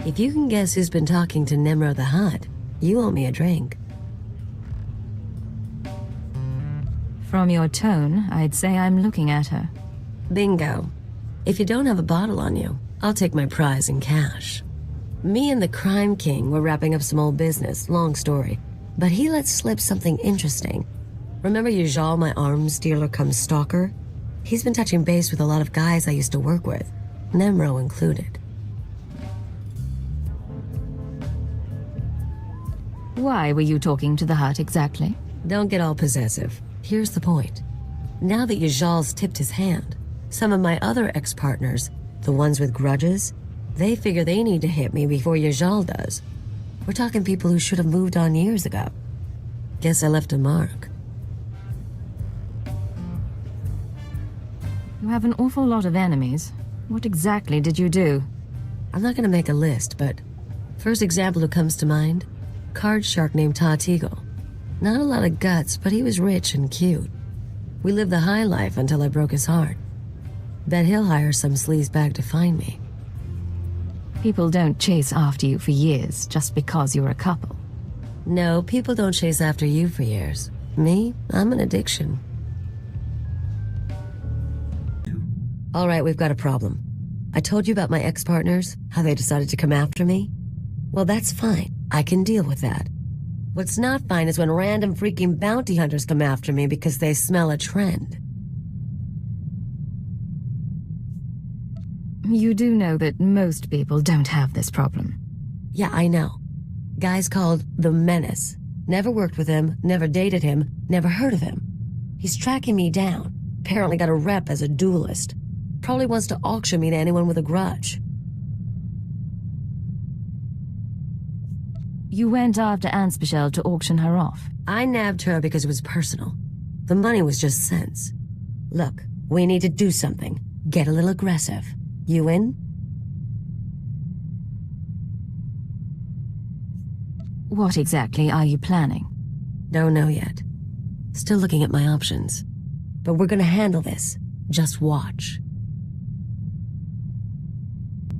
If you can guess who's been talking to Nemro the Hutt, you owe me a drink. From your tone, I'd say I'm looking at her. Bingo. If you don't have a bottle on you, I'll take my prize in cash. Me and the Crime King were wrapping up some old business, long story. But he let slip something interesting. Remember Yajal, my arms dealer come stalker? He's been touching base with a lot of guys I used to work with, Nemro included. Why were you talking to the Hutt exactly? Don't get all possessive. Here's the point. Now that Yajal's tipped his hand, some of my other ex-partners, the ones with grudges, they figure they need to hit me before Yajal does. We're talking people who should have moved on years ago. Guess I left a mark. You have an awful lot of enemies. What exactly did you do? I'm not gonna make a list, but first example who comes to mind, card shark named Tatigo. Not a lot of guts, but he was rich and cute. We lived the high life until I broke his heart. Bet he'll hire some sleazebag to find me. People don't chase after you for years just because you're a couple. No, people don't chase after you for years. Me, I'm an addiction. All right, we've got a problem. I told you about my ex-partners, how they decided to come after me. Well, that's fine. I can deal with that. What's not fine is when random freaking bounty hunters come after me because they smell a trend. You do know that most people don't have this problem. Yeah, I know. Guy's called the Menace. Never worked with him, never dated him, never heard of him. He's tracking me down. Apparently got a rep as a duelist. Probably wants to auction me to anyone with a grudge. You went after Anspeciel to auction her off. I nabbed her because it was personal. The money was just cents. Look, we need to do something. Get a little aggressive. You in? What exactly are you planning? Don't know yet. Still looking at my options. But we're gonna handle this. Just watch.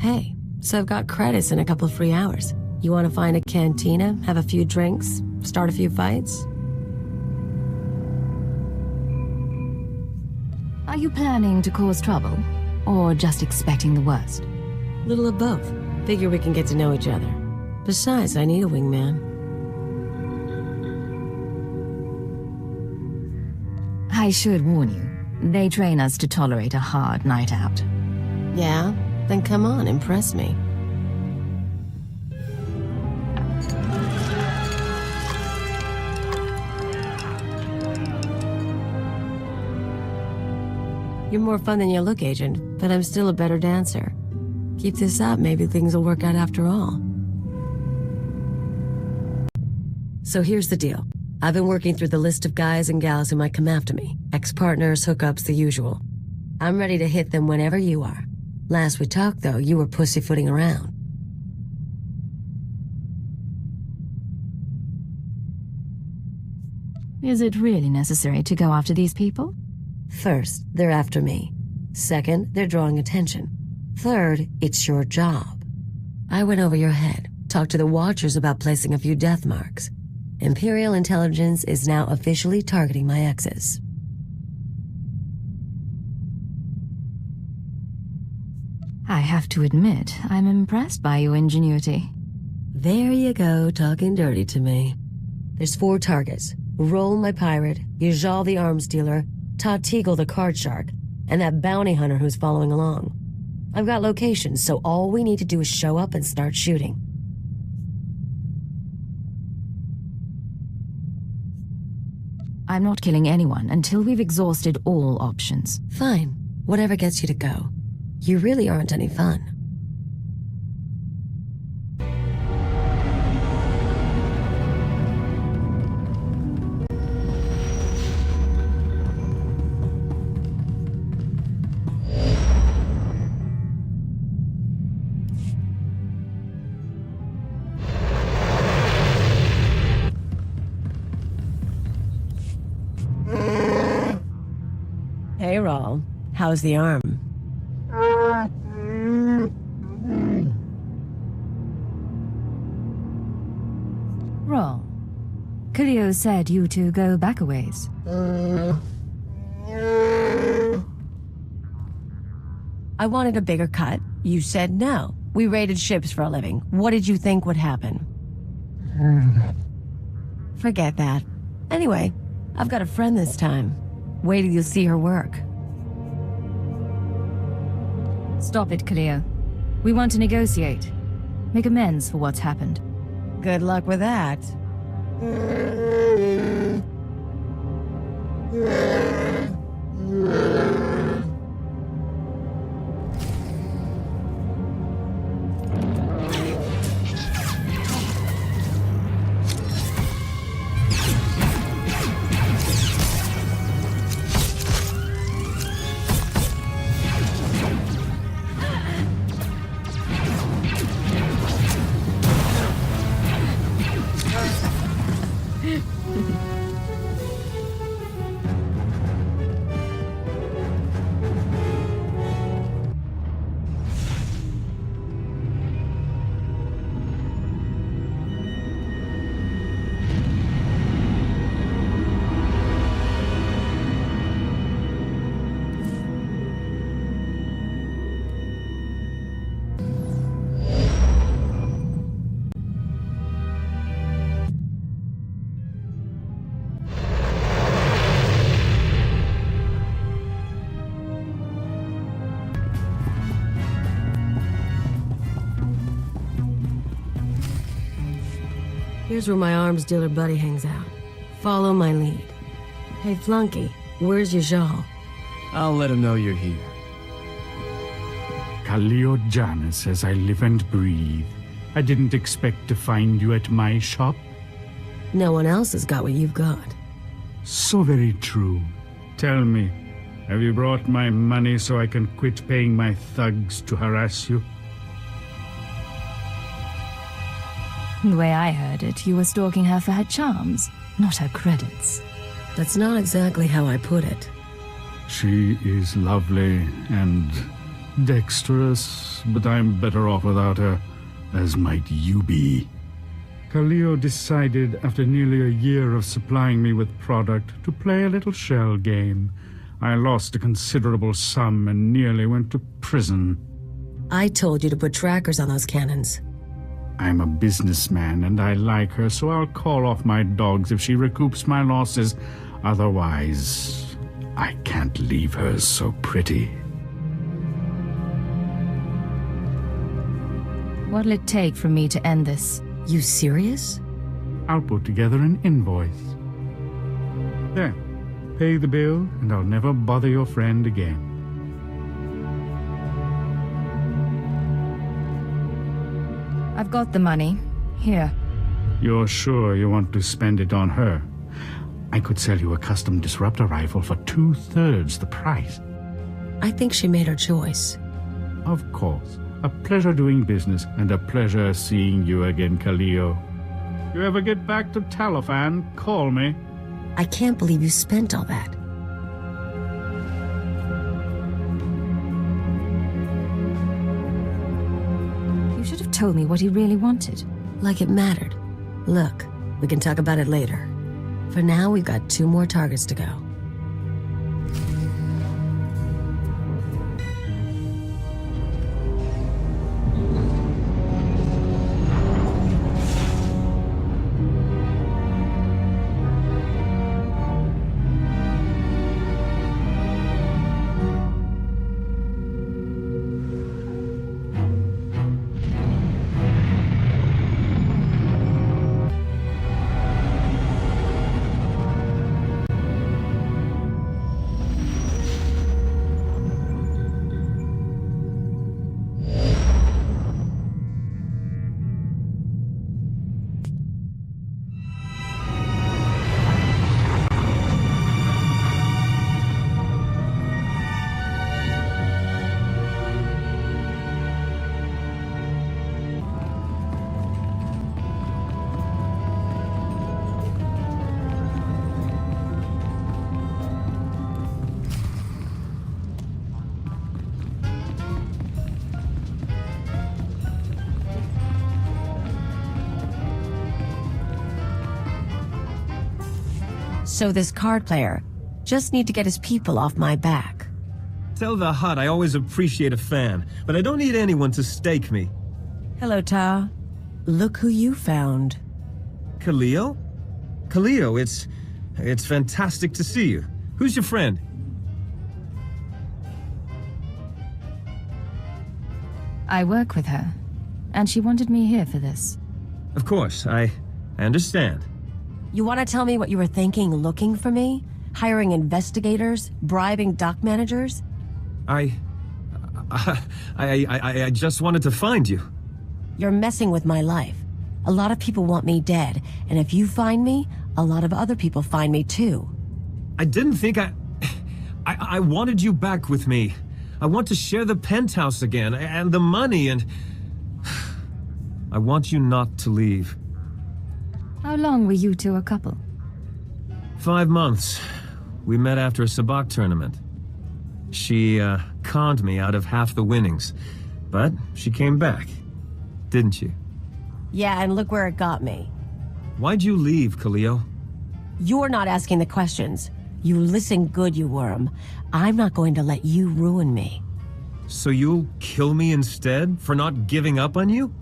Hey, so I've got credits and a couple free hours. You want to find a cantina, have a few drinks, start a few fights? Are you planning to cause trouble, or just expecting the worst? Little of both. Figure we can get to know each other. Besides, I need a wingman. I should warn you, they train us to tolerate a hard night out. Yeah? Then come on, impress me. You're more fun than you look, Agent, but I'm still a better dancer. Keep this up, maybe things will work out after all. So here's the deal. I've been working through the list of guys and gals who might come after me. Ex-partners, hookups, the usual. I'm ready to hit them whenever you are. Last we talked, though, you were pussyfooting around. Is it really necessary to go after these people? First, they're after me. Second, they're drawing attention. Third, it's your job. I went over your head, talked to the Watchers about placing a few death marks. Imperial intelligence is now officially targeting my exes. I have to admit, I'm impressed by your ingenuity. There you go, talking dirty to me. There's 4 targets. Roll, my pirate, Yajal the arms dealer, Tatigo the card shark, and that bounty hunter who's following along. I've got locations, so all we need to do is show up and start shooting. I'm not killing anyone until we've exhausted all options. Fine. Whatever gets you to go. You really aren't any fun. Hey, Raul. How's the arm? Wrong. Kaliyo said you two go back a ways. I wanted a bigger cut. You said no. We raided ships for a living. What did you think would happen? Forget that. Anyway, I've got a friend this time. Wait till you see her work. Stop it, Kaliyo. We want to negotiate. Make amends for what's happened. Good luck with that. Here's where my arms dealer buddy hangs out. Follow my lead. Hey, Flunky, where's your shawl? I'll let him know you're here. Kaliyo Djannis, as I live and breathe. I didn't expect to find you at my shop. No one else has got what you've got. So very true. Tell me, have you brought my money so I can quit paying my thugs to harass you? The way I heard it, you were stalking her for her charms, not her credits. That's not exactly how I put it. She is lovely and dexterous, but I'm better off without her, as might you be. Kaliyo decided, after nearly a year of supplying me with product, to play a little shell game. I lost a considerable sum and nearly went to prison. I told you to put trackers on those cannons. I'm a businessman and I like her, so I'll call off my dogs if she recoups my losses. Otherwise, I can't leave her so pretty. What'll it take for me to end this? You serious? I'll put together an invoice. There, pay the bill and I'll never bother your friend again. I've got the money. Here. You're sure you want to spend it on her? I could sell you a custom disruptor rifle for 2/3 the price. I think she made her choice. Of course. A pleasure doing business and a pleasure seeing you again, Kaliyo. You ever get back to Talofan, call me. I can't believe you spent all that. You should have told me what he really wanted. Like it mattered. Look, we can talk about it later. For now, we've got 2 more targets to go. So this card player just need to get his people off my back. Tell the Hut I always appreciate a fan, but I don't need anyone to stake me. Hello, Ta. Look who you found. Kaliyo? Kaliyo, it's fantastic to see you. Who's your friend? I work with her, and she wanted me here for this. Of course, I understand. You want to tell me what you were thinking looking for me? Hiring investigators? Bribing dock managers? I just wanted to find you. You're messing with my life. A lot of people want me dead, and if you find me, a lot of other people find me too. I didn't think I wanted you back with me. I want to share the penthouse again, and the money, and... I want you not to leave. How long were you two a couple? 5 months. We met after a sabacc tournament. She, conned me out of half the winnings. But she came back. Didn't you? Yeah, and look where it got me. Why'd you leave, Kaliyo? You're not asking the questions. You listen good, you worm. I'm not going to let you ruin me. So you'll kill me instead, for not giving up on you?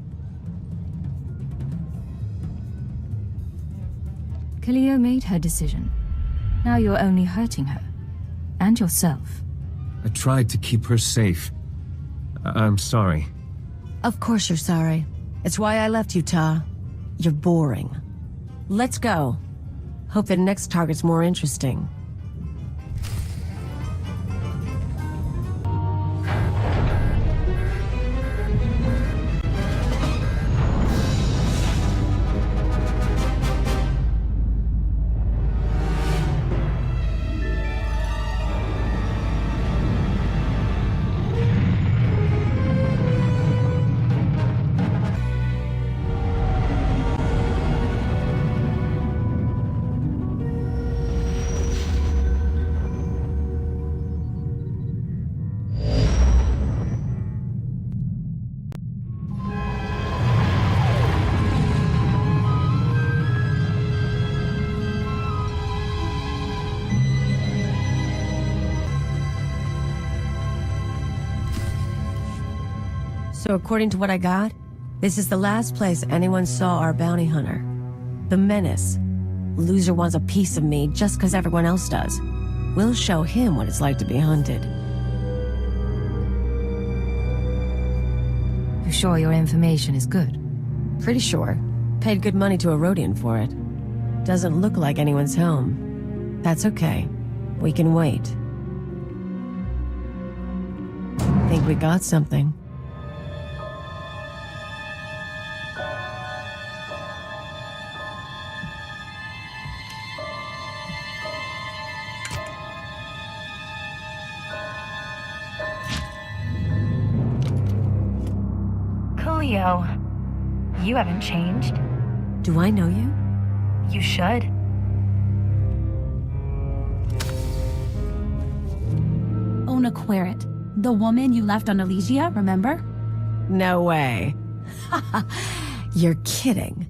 Kaliyo made her decision. Now you're only hurting her. And yourself. I tried to keep her safe. I'm sorry. Of course you're sorry. It's why I left you, Ta. You're boring. Let's go. Hope the next target's more interesting. So according to what I got, this is the last place anyone saw our bounty hunter. The Menace. Loser wants a piece of me just because everyone else does. We'll show him what it's like to be hunted. You sure your information is good? Pretty sure. Paid good money to a Rhodian for it. Doesn't look like anyone's home. That's okay. We can wait. Think we got something. Kaliyo, you haven't changed. Do I know you? You should. Ona Querrit, the woman you left on Elysia, remember? No way. You're kidding.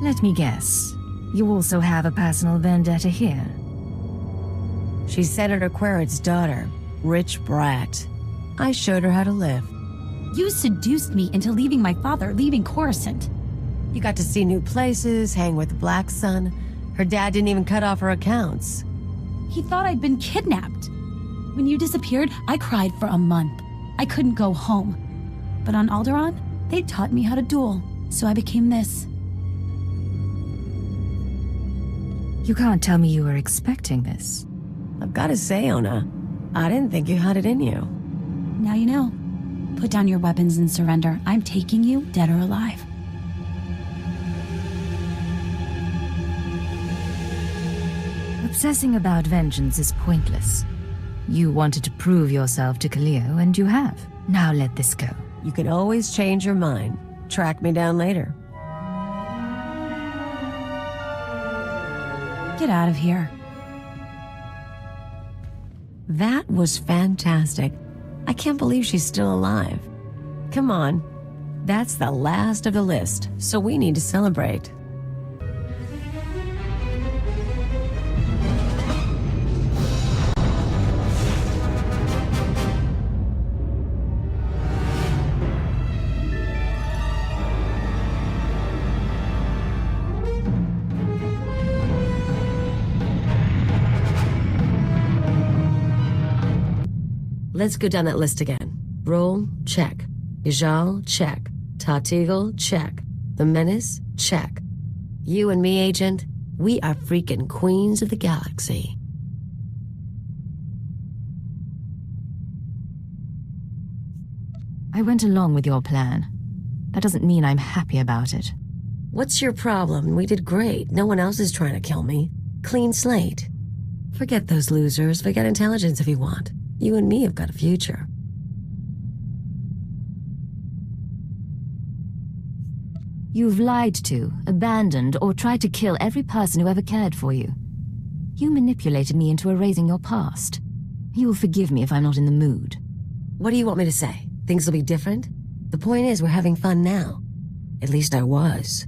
Let me guess. You also have a personal vendetta here. She's Senator Querrit's daughter. Rich brat. I showed her how to live. You seduced me into leaving my father, leaving Coruscant. You got to see new places, hang with Black Sun. Her dad didn't even cut off her accounts. He thought I'd been kidnapped. When you disappeared, I cried for a month. I couldn't go home. But on Alderaan, they taught me how to duel, so I became this. You can't tell me you were expecting this. I've got to say, Ona, I didn't think you had it in you. Now you know. Put down your weapons and surrender. I'm taking you, dead or alive. Obsessing about vengeance is pointless. You wanted to prove yourself to Kaliyo, and you have. Now let this go. You can always change your mind. Track me down later. Get out of here. That was fantastic. I can't believe she's still alive. Come on. That's the last of the list, so we need to celebrate. Let's go down that list again. Roll, check. Ijal, check. Tatigel, check. The Menace, check. You and me, Agent, we are freaking queens of the galaxy. I went along with your plan. That doesn't mean I'm happy about it. What's your problem? We did great. No one else is trying to kill me. Clean slate. Forget those losers. Forget intelligence if you want. You and me have got a future. You've lied to, abandoned, or tried to kill every person who ever cared for you. You manipulated me into erasing your past. You will forgive me if I'm not in the mood. What do you want me to say? Things will be different? The point is we're having fun now. At least I was.